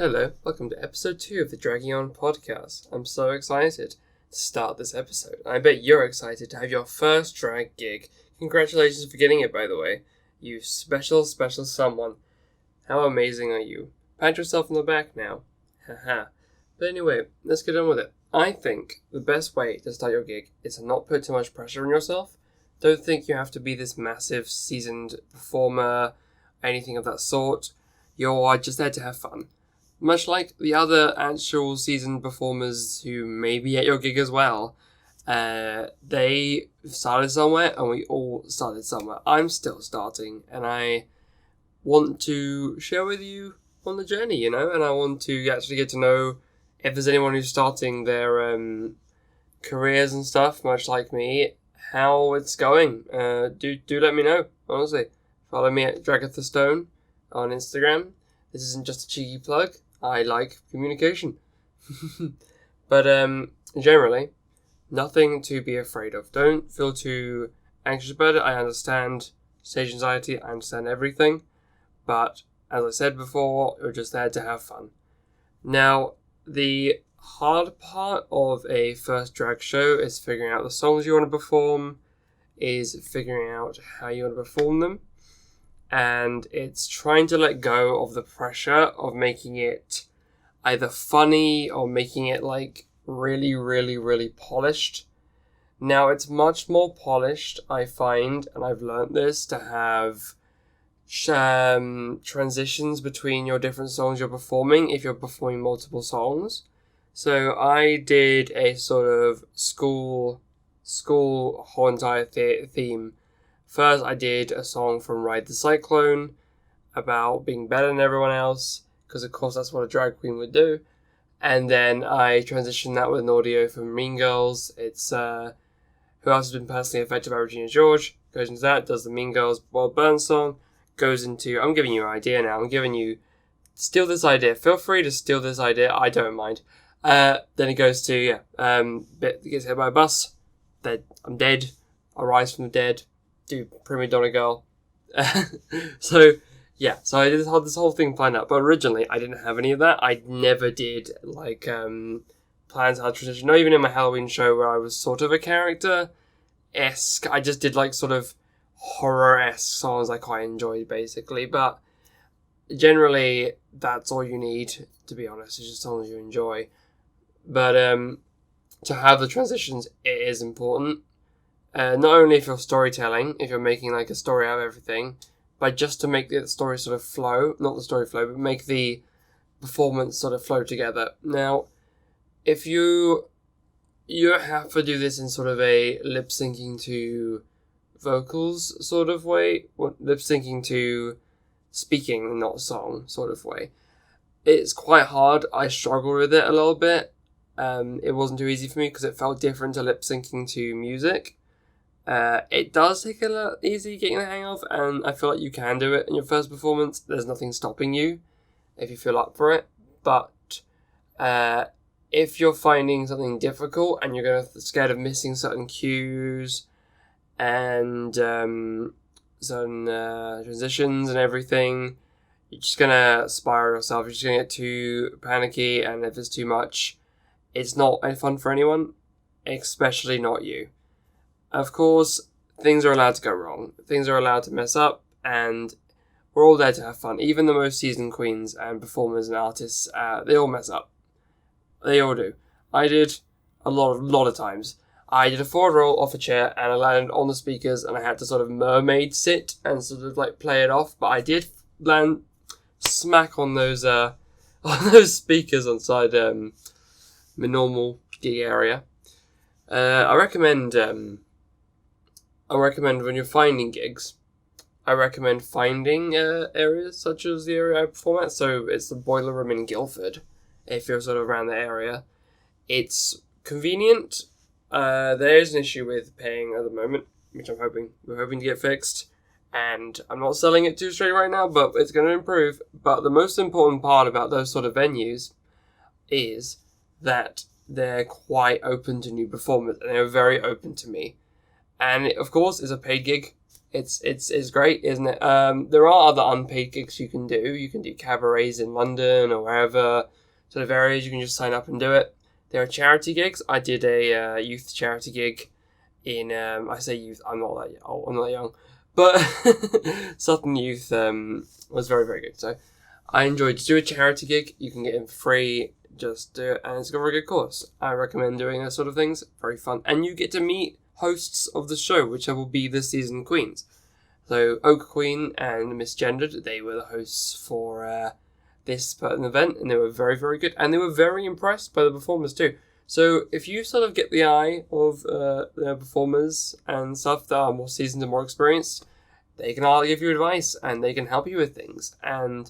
Hello, welcome to episode 2 of the Dragatha podcast. I'm so excited to start this episode. I bet you're excited to have your first drag gig. Congratulations for getting it, by the way. You special someone. How amazing are you? Pat yourself on the back now. Haha. But anyway, let's get on with it. I think the best way to start your gig is to not put too much pressure on yourself. Don't think you have to be this massive, seasoned performer, anything of that sort. You're just there to have fun. Much like the other actual seasoned performers who may be at your gig as well, they started somewhere and we all started somewhere. I'm still starting and I want to share with you on the journey, and I want to actually get to know if there's anyone who's starting their careers and stuff, much like me, how it's going. Do let me know, honestly. Follow me at Dragatha Stone on Instagram. This isn't just a cheeky plug. I like communication. But generally, nothing to be afraid of. Don't feel too anxious about it. I understand stage anxiety. I understand everything. But as I said before, you're just there to have fun. Now, the hard part of a first drag show is figuring out the songs you want to perform, is figuring out how you want to perform them. And it's trying to let go of the pressure of making it either funny or making it like really polished. Now it's much more polished, I find, and I've learnt this, to have transitions between your different songs you're performing if you're performing multiple songs. So I did a sort of school whole entire theme. First, I did a song from Ride the Cyclone about being better than everyone else, because of course that's what a drag queen would do. And then I transitioned that with an audio from Mean Girls. It's Who Else Has Been Personally Affected by Regina George. Goes into that, does the Mean Girls Wild Burn song. Goes into, I'm giving you an idea now. I'm giving you, steal this idea. Feel free to steal this idea. I don't mind. Then it goes to, gets hit by a bus. I'm dead. I rise from the dead. Do Prima Donna Girl. So I did this whole thing planned out, but originally I didn't have any of that. I never did plans how to transition. Not even in my Halloween show where I was sort of a character-esque. I just did like sort of horror-esque songs I quite enjoyed basically, but generally that's all you need, to be honest. It's just songs you enjoy. But to have the transitions, it is important. Not only if you're storytelling, if you're making like a story out of everything, but just to make the story sort of flow, not the story flow, but make the performance sort of flow together. Now, if you have to do this in sort of a lip-syncing to vocals sort of way, or lip-syncing to speaking, not song sort of way, it's quite hard. I struggled with it a little bit. It wasn't too easy for me because it felt different to lip-syncing to music. It does take a lot easy getting the hang of, and I feel like you can do it in your first performance. There's nothing stopping you if you feel up for it. But if you're finding something difficult and you're scared of missing certain cues and certain transitions and everything, you're just gonna spiral yourself. You're just gonna get too panicky, and if it's too much, it's not fun for anyone, especially not you. Of course, things are allowed to go wrong. Things are allowed to mess up, and we're all there to have fun. Even the most seasoned queens and performers and artists, they all mess up. They all do. I did a lot of times. I did a forward roll off a chair, and I landed on the speakers, and I had to sort of mermaid sit and sort of like play it off. But I did land smack on those speakers inside my normal gig area. I recommend when you're finding gigs, I recommend finding areas such as the area I perform at. So it's the Boiler Room in Guildford, if you're sort of around the area. It's convenient. There is an issue with paying at the moment, which we're hoping to get fixed. And I'm not selling it too straight right now, but it's going to improve. But the most important part about those sort of venues is that they're quite open to new performers, and they're very open to me. And it, of course, is a paid gig. It's great, isn't it? There are other unpaid gigs you can do. You can do cabarets in London or wherever sort of areas. You can just sign up and do it. There are charity gigs. I did a youth charity gig in I say youth. I'm not that old. I'm not that young, but Sutton Youth was very, very good. So I enjoyed to do a charity gig. You can get in for free. Just do it, and it's got a very good course. I recommend doing those sort of things. Very fun, and you get to meet hosts of the show, which will be this season queens. So Oak Queen and Miss Gendered, they were the hosts for this event, and they were very, very good, and they were very impressed by the performers too. So if you sort of get the eye of the performers and stuff that are more seasoned and more experienced, they can all give you advice and they can help you with things. And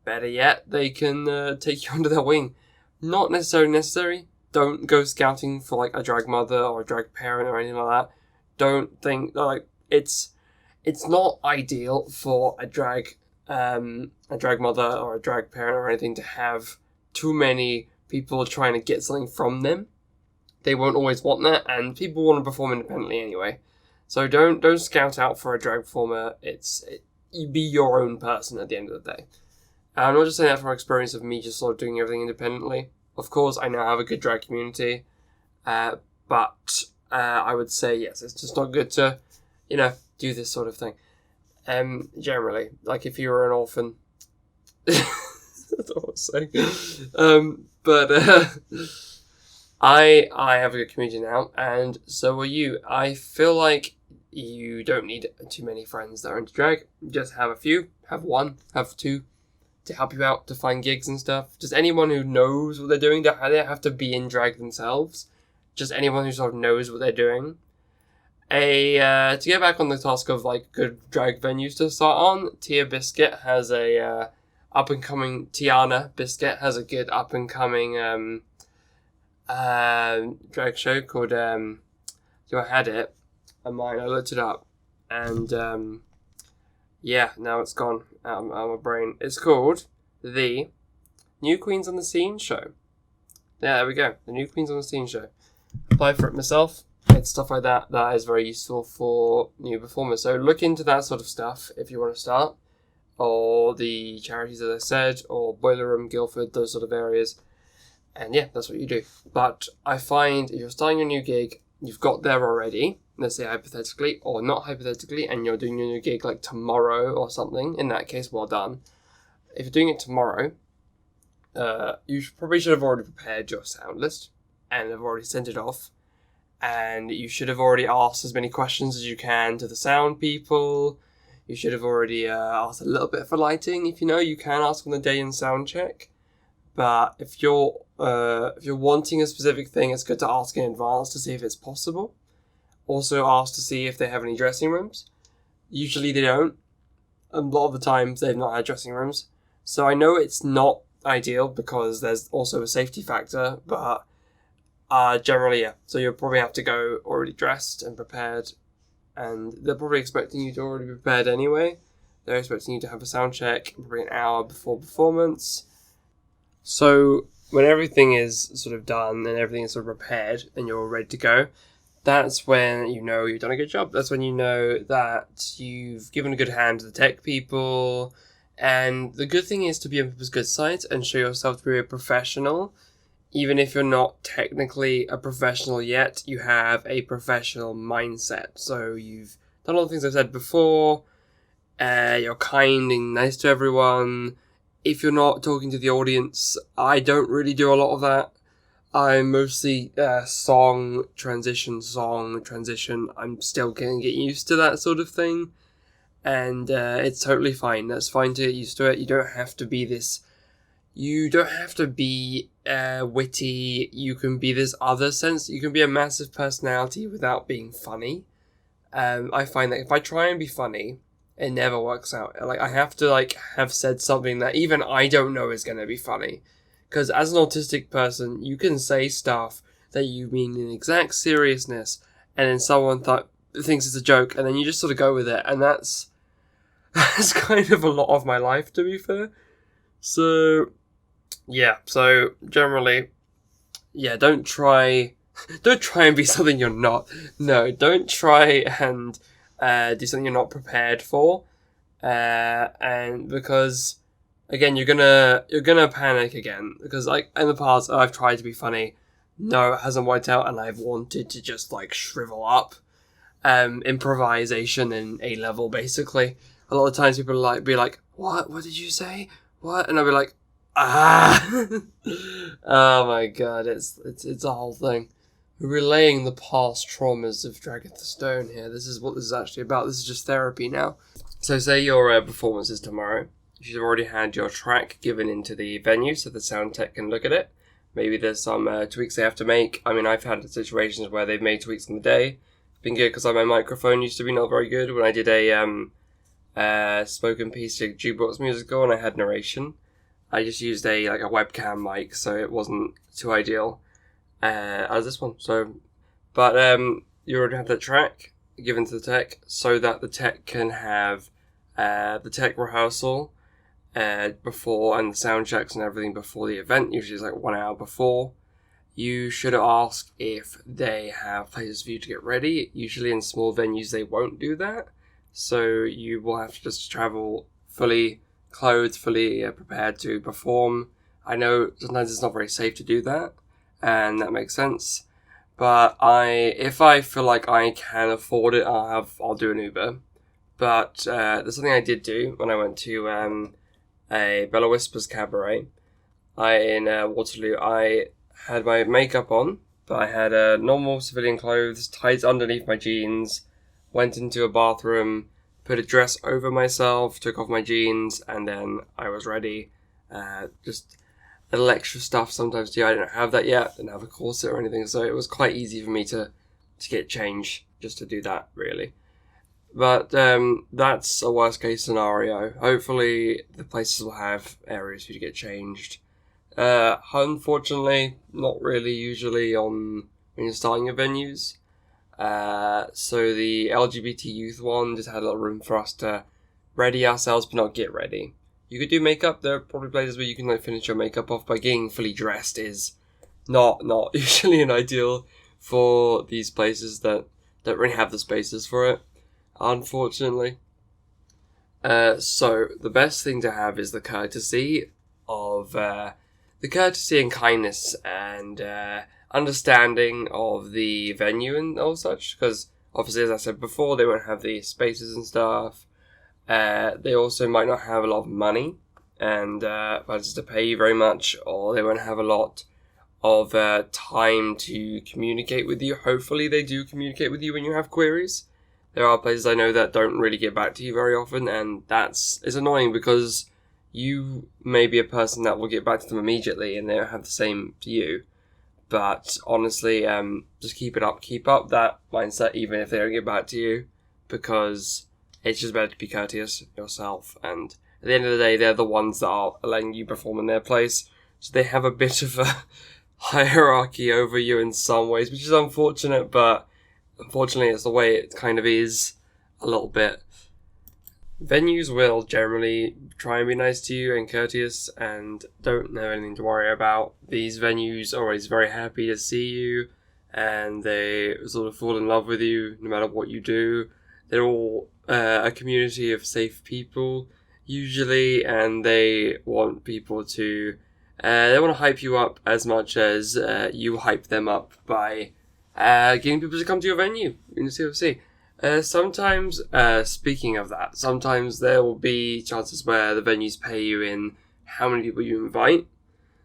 better yet, they can take you under their wing. Not necessarily necessary. Don't go scouting for like a drag mother or a drag parent or anything like that. Don't think like it's not ideal for a drag mother or a drag parent or anything to have too many people trying to get something from them. They won't always want that, and people want to perform independently anyway. So don't scout out for a drag performer. You be your own person at the end of the day. I'm not just saying that from experience of me just sort of doing everything independently. Of course, I now have a good drag community, but I would say yes, it's just not good to, do this sort of thing. Generally, like if you were an orphan. That's what I'm saying. But I have a good community now, and so will you. I feel like you don't need too many friends that are into drag. Just have a few, have one, have two, to help you out to find gigs and stuff. Just anyone who knows what they're doing. They don't have to be in drag themselves. Just anyone who sort of knows what they're doing. To get back on the task of like good drag venues to start on, Tiana Biscuit has a good up and coming drag show called I had it on mine. I looked it up, and now it's gone out of my brain. It's called the New Queens on the Scene Show. Yeah, there we go. The New Queens on the Scene Show. Applied for it myself. It's stuff like that that is very useful for new performers. So look into that sort of stuff if you want to start. Or the charities, as I said, or Boiler Room, Guildford, those sort of areas. And yeah, that's what you do. But I find if you're starting a new gig, you've got there already, let's say hypothetically, or not hypothetically, and you're doing your new gig like tomorrow or something, in that case, well done. If you're doing it tomorrow, you probably should have already prepared your sound list and have already sent it off. And you should have already asked as many questions as you can to the sound people. You should have already asked a little bit for lighting. If you can ask on the day in sound check. But if you're wanting a specific thing, it's good to ask in advance to see if it's possible. Also ask to see if they have any dressing rooms. Usually they don't. A lot of the times they've not had dressing rooms. So I know it's not ideal because there's also a safety factor, but generally, yeah. So you'll probably have to go already dressed and prepared, and they're probably expecting you to already be prepared anyway. They're expecting you to have a sound check probably an hour before performance. So when everything is sort of done and everything is sort of prepared and you're ready to go, that's when you know you've done a good job. That's when you know that you've given a good hand to the tech people. And the good thing is to be on people's good side and show yourself to be a professional. Even if you're not technically a professional yet, you have a professional mindset. So you've done all the things I've said before. You're kind and nice to everyone. If you're not talking to the audience, I don't really do a lot of that. I'm mostly song transition. I'm still going to get used to that sort of thing. And it's totally fine. That's fine to get used to it. You don't have to be this... You don't have to be witty. You can be this other sense. You can be a massive personality without being funny. I find that if I try and be funny, it never works out. Like, I have to have said something that even I don't know is going to be funny. Because as an autistic person, you can say stuff that you mean in exact seriousness, and then someone thinks it's a joke, and then you just sort of go with it. And that's kind of a lot of my life, to be fair. So generally, don't try and be something you're not. No, don't try and do something you're not prepared for, and because again you're gonna panic again, because like in the past I've tried to be funny, no, it hasn't worked out, and I've wanted to just like shrivel up. Improvisation in A level, basically. A lot of times people be like, what did you say, what? And I'll be like, oh my god, it's a whole thing. We're relaying the past traumas of Dragatha Stone here. This is what this is actually about. This is just therapy now. So say your performance is tomorrow. You should have already had your track given into the venue so the sound tech can look at it. Maybe there's some tweaks they have to make. I mean, I've had situations where they've made tweaks on the day. It's been good because my microphone used to be not very good when I did a spoken piece to jukebox musical and I had narration. I just used a webcam mic, so it wasn't too ideal as this one. So, but you already have that track given to the tech so that the tech can have the tech rehearsal before and the sound checks and everything before the event. Usually it's like 1 hour before. You should ask if they have places for you to get ready. Usually in small venues they won't do that, so you will have to just travel fully clothed, fully prepared to perform. I know sometimes it's not very safe to do that, and that makes sense. But if I feel like I can afford it, I'll do an Uber. But there's something I did do when I went to a Bella Whispers cabaret. In Waterloo, I had my makeup on, but I had normal civilian clothes, tights underneath my jeans, went into a bathroom, put a dress over myself, took off my jeans, and then I was ready. Just a little extra stuff sometimes too. I didn't have that yet, didn't have a corset or anything, so it was quite easy for me to get changed just to do that, really. But that's a worst case scenario. Hopefully the places will have areas for you to get changed. Unfortunately, not really usually on when you're starting your venues. So the LGBT youth one just had a little room for us to ready ourselves but not get ready. You could do makeup. There are probably places where you can finish your makeup off, but getting fully dressed is not usually an ideal for these places that don't really have the spaces for it, unfortunately. So the best thing to have is the courtesy and kindness and understanding of the venue and all such, because obviously, as I said before, they won't have the spaces and stuff. They also might not have a lot of money and budgets to pay you very much, or they won't have a lot of time to communicate with you. Hopefully they do communicate with you when you have queries. There are places I know that don't really get back to you very often, and it's annoying because you may be a person that will get back to them immediately and they'll have the same to you. But honestly, just keep up that mindset even if they don't get back to you, because it's just better to be courteous yourself. And at the end of the day, they're the ones that are letting you perform in their place, so they have a bit of a hierarchy over you in some ways, which is unfortunate, but unfortunately it's the way it kind of is a little bit. Venues will generally try and be nice to you and courteous and don't have anything to worry about. These venues are always very happy to see you and they sort of fall in love with you no matter what you do. They're all a community of safe people usually, and they want people to they want to hype you up as much as you hype them up by getting people to come to your venue in the CFC. Sometimes, speaking of that, sometimes there will be chances where the venues pay you in how many people you invite.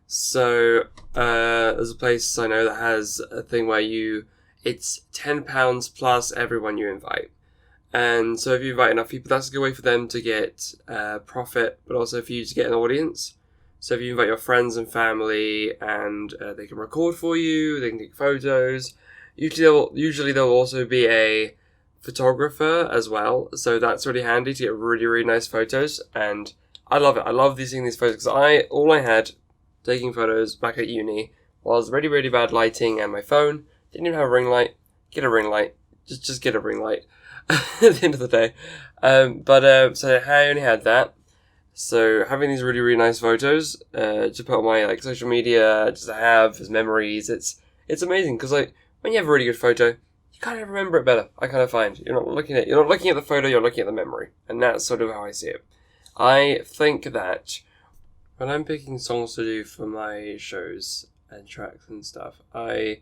So, there's a place I know that has a thing where it's £10 plus everyone you invite. And so if you invite enough people, that's a good way for them to get profit, but also for you to get an audience. So if you invite your friends and family and they can record for you, they can take photos. Usually there'll also be a photographer as well, so that's really handy to get really, really nice photos, and I love it. I love seeing these photos because all I had taking photos back at uni was really, really bad lighting and my phone. Didn't even have a ring light. Get a ring light. Just get a ring light at the end of the day. So I only had that. So having these really, really nice photos to put on my social media, just to have as memories, it's amazing because when you have a really good photo, you kind of remember it better. I kind of find you're not looking at the photo, you're looking at the memory, and that's sort of how I see it. I think that when I'm picking songs to do for my shows and tracks and stuff, I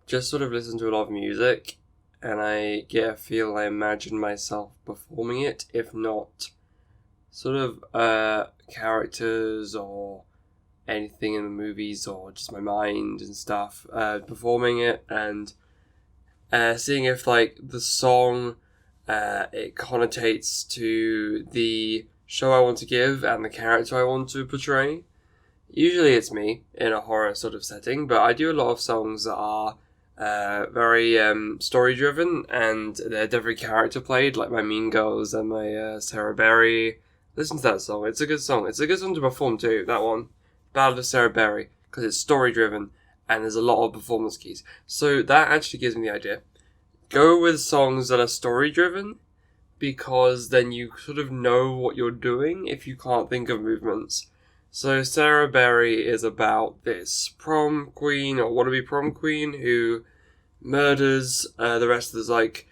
just sort of listen to a lot of music, and I get a feel, I imagine myself performing it, if not sort of characters or anything in the movies or just my mind and stuff, performing it, and seeing if like the song it connotates to the show I want to give and the character I want to portray. Usually it's me in a horror sort of setting, but I do a lot of songs that are very story driven, and they're definitely character played, like my Mean Girls and my Sarah Berry. Listen to that song, it's a good song. It's a good song to perform too, that one. Ballad of Sarah Berry, because it's story driven and there's a lot of performance keys. So that actually gives me the idea. Go with songs that are story driven, because then you sort of know what you're doing if you can't think of movements. So Sarah Berry is about this prom queen or wannabe prom queen who murders the rest of this like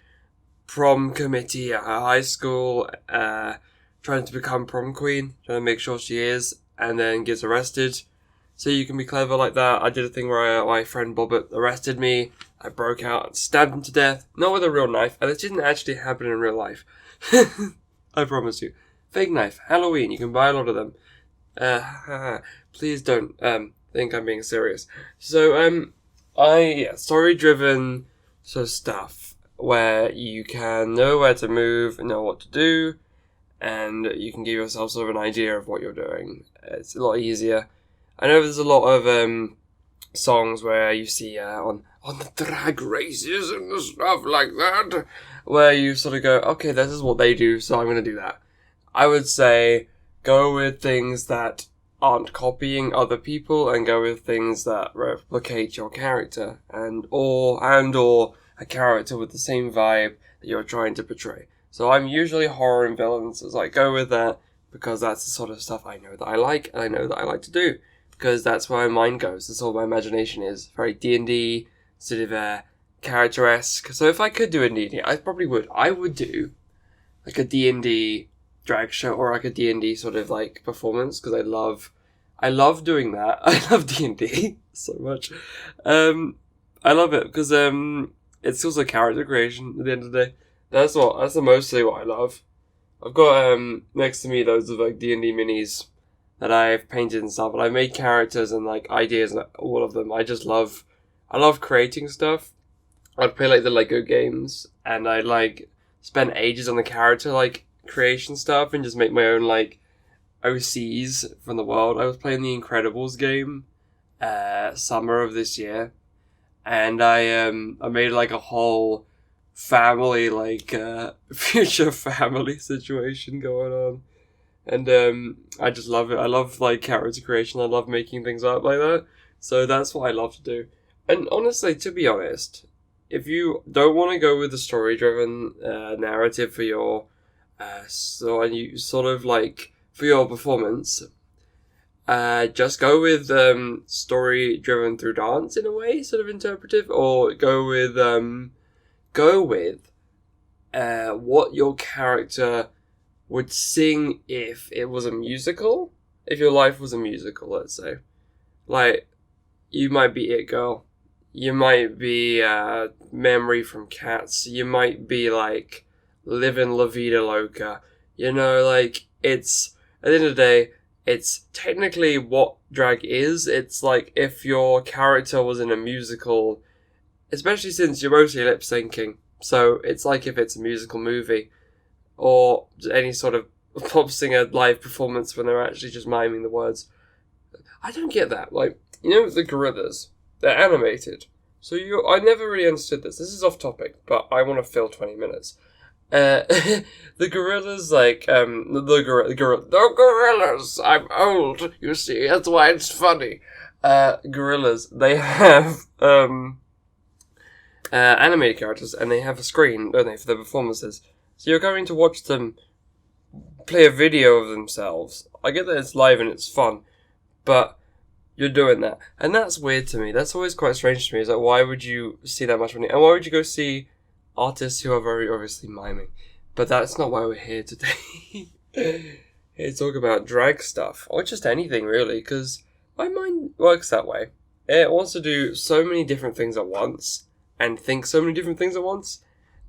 prom committee at her high school, trying to become prom queen, trying to make sure she is, and then gets arrested. So you can be clever like that. I did a thing where my friend Bobbert arrested me. I broke out and stabbed him to death. Not with a real knife. And it didn't actually happen in real life. I promise you. Fake knife. Halloween. You can buy a lot of them. Please don't think I'm being serious. So, story-driven sort of stuff where you can know where to move, know what to do, and you can give yourself sort of an idea of what you're doing. It's a lot easier. I know there's a lot of songs where you see on the drag races and stuff like that, where you sort of go, okay, this is what they do, so I'm going to do that. I would say go with things that aren't copying other people, and go with things that replicate your character, and or a character with the same vibe that you're trying to portray. So I'm usually horror and villains, so I go with that, because that's the sort of stuff I know that I like, and I know that I like to do, because that's where my mind goes, that's all my imagination is. Very D&D, sort of character-esque. So if I could do a D&D, I probably would. I would do like a D&D drag show, or like a D&D sort of like performance, because I love doing that. I love D&D so much. I love it because it's also character creation at the end of the day. That's mostly what I love. I've got next to me those of like D&D minis that I've painted and stuff, and I made characters and like ideas and all of them. I love creating stuff. I'd play like the Lego games, and I like spend ages on the character like creation stuff, and just make my own like OCs from the world. I was playing the Incredibles game summer of this year, and I made like a whole family like future family situation going on, and I just love it. I love like character creation. I love making things up like that. So that's what I love to do. And honestly, to be honest, if you don't want to go with the story-driven narrative for your for your performance, just go with story-driven through dance in a way, sort of interpretive, or go with what your character would sing if it was a musical. If your life was a musical, let's say, like you might be It Girl. You might be Memory from Cats. You might be like Livin' La Vida Loca. You know, like it's at the end of the day, it's technically what drag is. It's like if your character was in a musical, especially since you're mostly lip syncing. So it's like if it's a musical movie or any sort of pop singer live performance when they're actually just miming the words. I don't get that. Like, you know, the Gorillas. They're animated. So I never really understood this. This is off topic, but I want to fill 20 minutes. The Gorillas, like, the Gorillas, I'm old, you see, that's why it's funny. Gorillas, they have, animated characters, and they have a screen, don't they, for their performances. So you're going to watch them play a video of themselves. I get that it's live and it's fun, but you're doing that. And that's weird to me. That's always quite strange to me. It's like, why would you see that much money? And why would you go see artists who are very obviously miming? But that's not why we're here today. Here to talk about drag stuff, or just anything really, because my mind works that way. It wants to do so many different things at once, and think so many different things at once,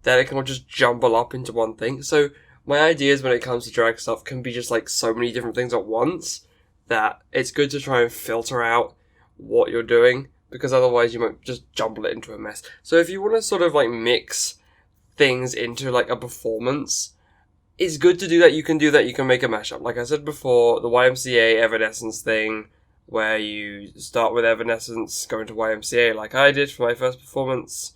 that it can all just jumble up into one thing. So my ideas when it comes to drag stuff can be just like so many different things at once, that it's good to try and filter out what you're doing, because otherwise you might just jumble it into a mess. So if you want to sort of like mix things into like a performance, it's good to do that. You can do that. You can make a mashup. Like I said before, the YMCA Evanescence thing, where you start with Evanescence, go into YMCA like I did for my first performance.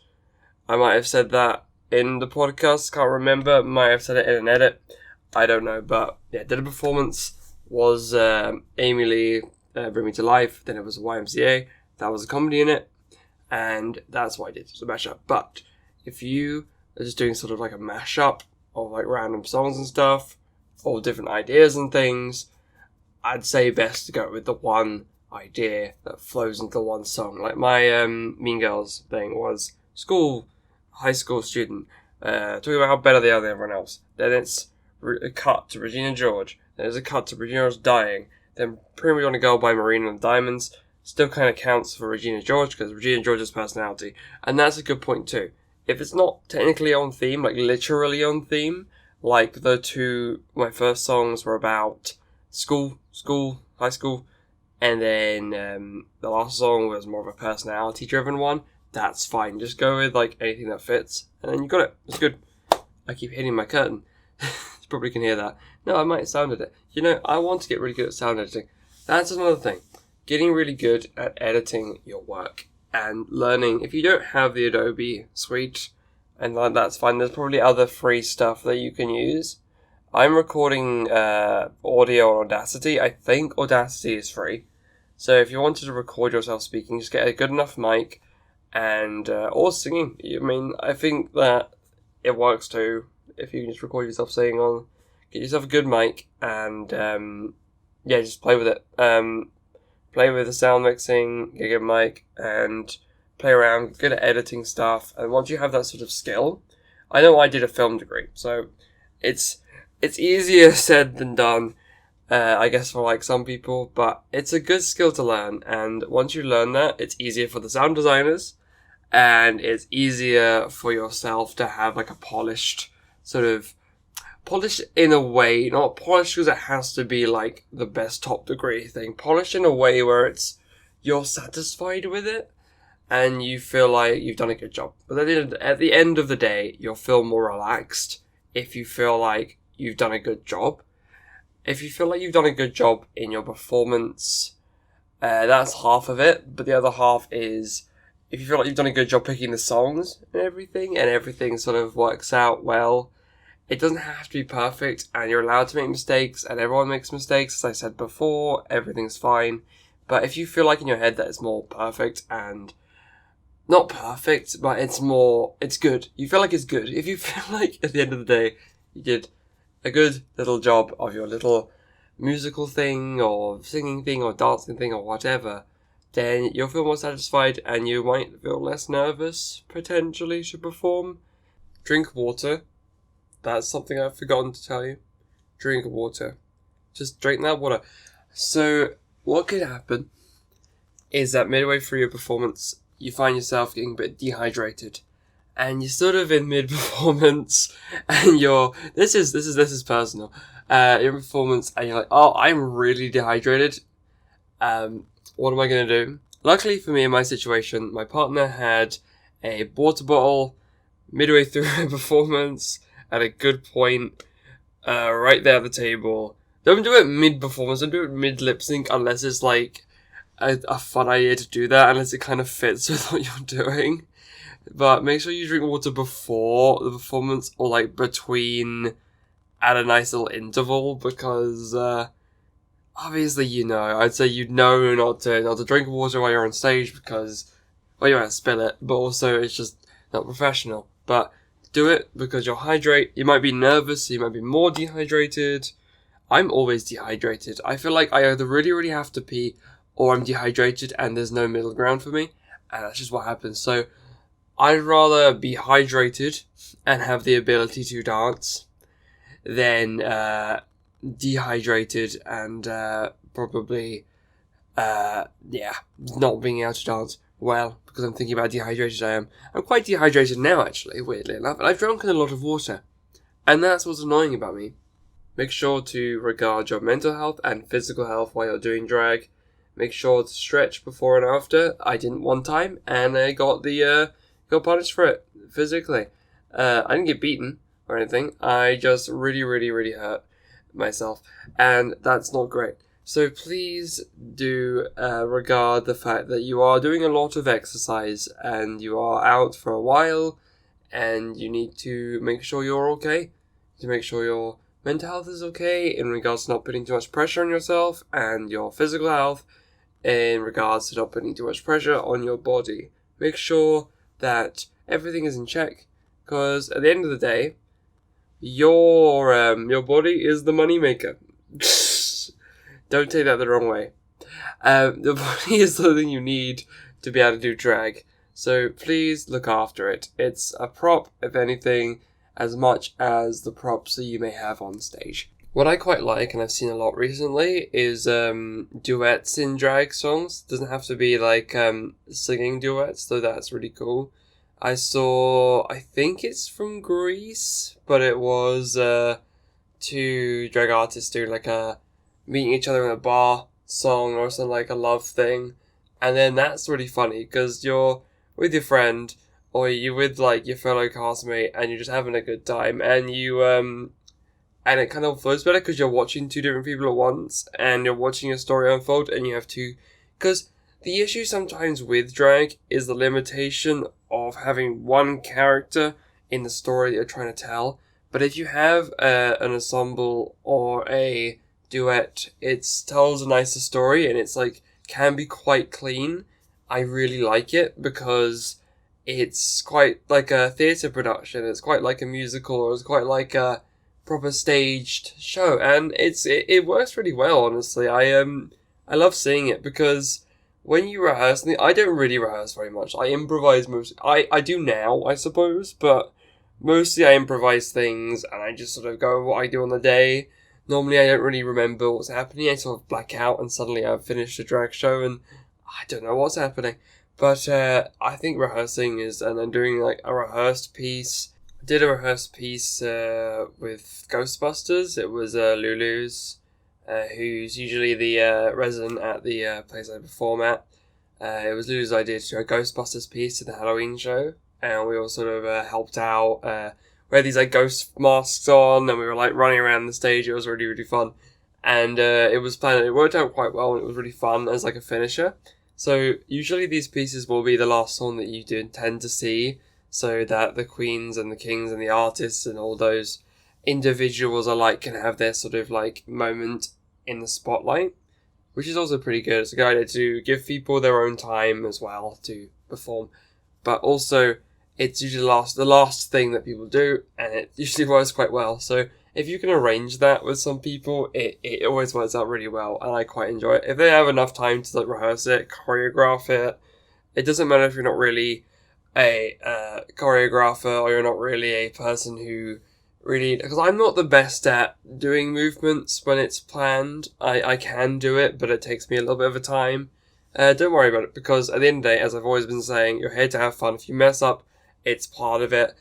I might have said that in the podcast, can't remember. Might have said it in an edit. I don't know. But yeah, did a performance, was Amy Lee, Bring Me to Life. Then it was YMCA. That was a comedy in it. And that's what I did. It was a mashup. But if you are just doing sort of like a mashup of like random songs and stuff, or different ideas and things, I'd say best to go with the one idea that flows into one song. Like my Mean Girls thing was high school student, talking about how better they are than everyone else. Then it's a cut to Regina George. Then there's a cut to Regina George dying. Then Prima Donna Girl by Marina and the Diamonds still kind of counts for Regina George because Regina George's personality. And that's a good point too. If it's not technically on theme, like literally on theme, like my first songs were about school, high school, and then the last song was more of a personality-driven one, that's fine. Just go with like anything that fits, and then you got it. It's good. I keep hitting my curtain. You probably can hear that. No, I might have sounded it. You know, I want to get really good at sound editing. That's another thing. Getting really good at editing your work. And learning, if you don't have the Adobe suite, and that's fine, there's probably other free stuff that you can use. I'm recording audio on Audacity. I think Audacity is free. So if you wanted to record yourself speaking, just get a good enough mic, and or singing. I mean, I think that it works too. If you can just record yourself singing on, get yourself a good mic, and just play with it. Play with the sound mixing, get a good mic, and play around, good at editing stuff. And once you have that sort of skill, I know I did a film degree, so it's easier said than done, I guess, for like some people, but it's a good skill to learn. And once you learn that, it's easier for the sound designers, and it's easier for yourself to have like a polished in a way, not polished because it has to be like the best top degree thing, polished in a way where you're satisfied with it and you feel like you've done a good job. But at the end of the day, you'll feel more relaxed if you feel like you've done a good job. If you feel like you've done a good job in your performance, that's half of it, but the other half is if you feel like you've done a good job picking the songs and everything sort of works out well. It doesn't have to be perfect, and you're allowed to make mistakes, and everyone makes mistakes. As I said before, everything's fine. But if you feel like in your head that it's more perfect, and not perfect, but it's good. You feel like it's good. If you feel like at the end of the day, you did a good little job of your little musical thing, or singing thing, or dancing thing, or whatever, then you'll feel more satisfied, and you might feel less nervous, potentially, to perform. Drink water. That's something I've forgotten to tell you. Drink water. Just drink that water. So, what could happen is that midway through your performance, you find yourself getting a bit dehydrated. And you're sort of in mid-performance, and this is personal. You're in performance, and you're like, oh, I'm really dehydrated. What am I going to do? Luckily for me, in my situation, my partner had a water bottle midway through her performance, at a good point, right there at the table. Don't do it mid-performance, don't do it mid-lip sync unless it's like a fun idea to do that, unless it kind of fits with what you're doing. But make sure you drink water before the performance, or like between, at a nice little interval, because obviously I'd say not to drink water while you're on stage, because, well, you might spill it, but also it's just not professional. But do it because you'll hydrate. You might be nervous, you might be more dehydrated. I'm always dehydrated. I feel like I either really, really have to pee, or I'm dehydrated and there's no middle ground for me, and that's just what happens. So I'd rather be hydrated and have the ability to dance than dehydrated and probably not being able to dance well, because I'm thinking about how dehydrated I am. I'm quite dehydrated now, actually, weirdly enough, and I've drunken a lot of water, and that's what's annoying about me. Make sure to regard your mental health and physical health while you're doing drag. Make sure to stretch before and after. I didn't one time, and I got punished for it physically. I didn't get beaten or anything. I just really, really, really hurt myself, and that's not great. So please do regard the fact that you are doing a lot of exercise and you are out for a while, and you need to make sure you're okay, to make sure your mental health is okay in regards to not putting too much pressure on yourself, and your physical health in regards to not putting too much pressure on your body. Make sure that everything is in check, because at the end of the day, your body is the money maker. Don't take that the wrong way. The body is something you need to be able to do drag, so please look after it. It's a prop, if anything, as much as the props that you may have on stage. What I quite like, and I've seen a lot recently, is duets in drag songs. It doesn't have to be like singing duets, though that's really cool. I think it's from Greece, but it was two drag artists doing like a meeting each other in a bar song or something, like a love thing. And then that's really funny, because you're with your friend, or you're with like your fellow castmate, and you're just having a good time, and you and it kind of flows better because you're watching two different people at once, and you're watching a story unfold, and you have to, because the issue sometimes with drag is the limitation of having one character in the story that you're trying to tell. But if you have an ensemble or a duet, it tells a nicer story, and it's like can be quite clean. I really like it because it's quite like a theatre production. It's quite like a musical, or it's quite like a proper staged show, and it works really well. Honestly, I love seeing it, because when you rehearse, I don't really rehearse very much. I improvise most. I do now, I suppose, but mostly I improvise things, and I just sort of go what I do on the day. Normally, I don't really remember what's happening. I sort of black out, and suddenly I've finished a drag show, and I don't know what's happening. But I think rehearsing is, and then doing like a rehearsed piece. I did a rehearsed piece with Ghostbusters. It was Lulu's, who's usually the resident at the place I perform at. It was Lulu's idea to do a Ghostbusters piece to the Halloween show, and we all sort of helped out. We had these like ghost masks on, and we were like running around the stage. It was really, really fun, and it was planned. It worked out quite well, and it was really fun as like a finisher. So usually these pieces will be the last song that you do intend to see, so that the queens and the kings and the artists and all those individuals alike can have their sort of like moment in the spotlight, which is also pretty good. It's a good idea to give people their own time as well to perform, but also it's usually the last thing that people do, and it usually works quite well. So if you can arrange that with some people, it always works out really well, and I quite enjoy it. If they have enough time to like rehearse it, choreograph it, it doesn't matter if you're not really a choreographer, or you're not really a person who really, because I'm not the best at doing movements when it's planned. I can do it, but it takes me a little bit of a time. Don't worry about it, because at the end of the day, as I've always been saying, you're here to have fun. If you mess up, it's part of it.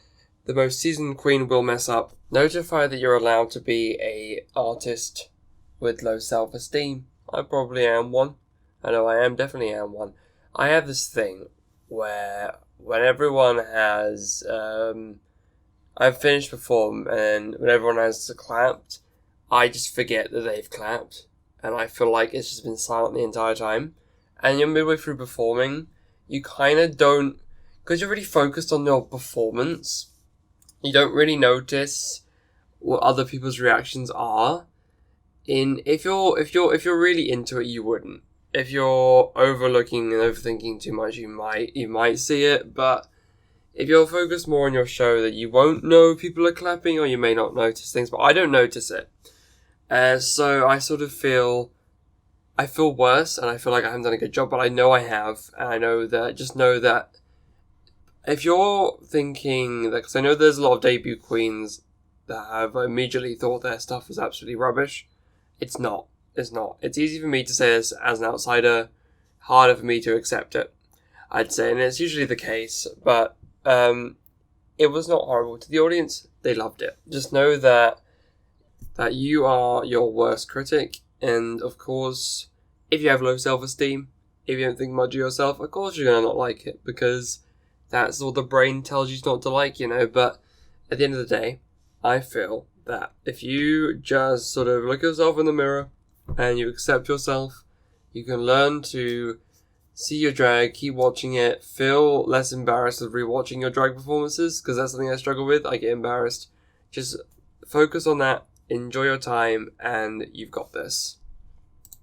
The most seasoned queen will mess up. Notify that you're allowed to be a artist with low self-esteem. I probably am one. I know I definitely am one. I have this thing where when everyone has, I've finished perform, and when everyone has clapped, I just forget that they've clapped, and I feel like it's just been silent the entire time. And you're midway through performing, you kind of don't, because you're really focused on your performance, you don't really notice what other people's reactions are. If you're really into it, you wouldn't. If you're overlooking and overthinking too much, you might see it, but if you're focused more on your show, that you won't know people are clapping, or you may not notice things, but I don't notice it. So I sort of feel I feel worse and I feel like I haven't done a good job, but I know I have, and I know that, just know that if you're thinking that, because I know there's a lot of debut queens that have immediately thought their stuff was absolutely rubbish. It's not. It's not. It's easy for me to say this as an outsider, harder for me to accept it, I'd say, and it's usually the case, but it was not horrible. To the audience, they loved it. Just know that you are your worst critic, and of course, if you have low self-esteem, if you don't think much of yourself, of course you're going to not like it, because that's what the brain tells you not to like, but at the end of the day, I feel that if you just sort of look yourself in the mirror and you accept yourself, you can learn to see your drag, keep watching it, feel less embarrassed of rewatching your drag performances, because that's something I struggle with. I get embarrassed. Just focus on that, enjoy your time, and you've got this.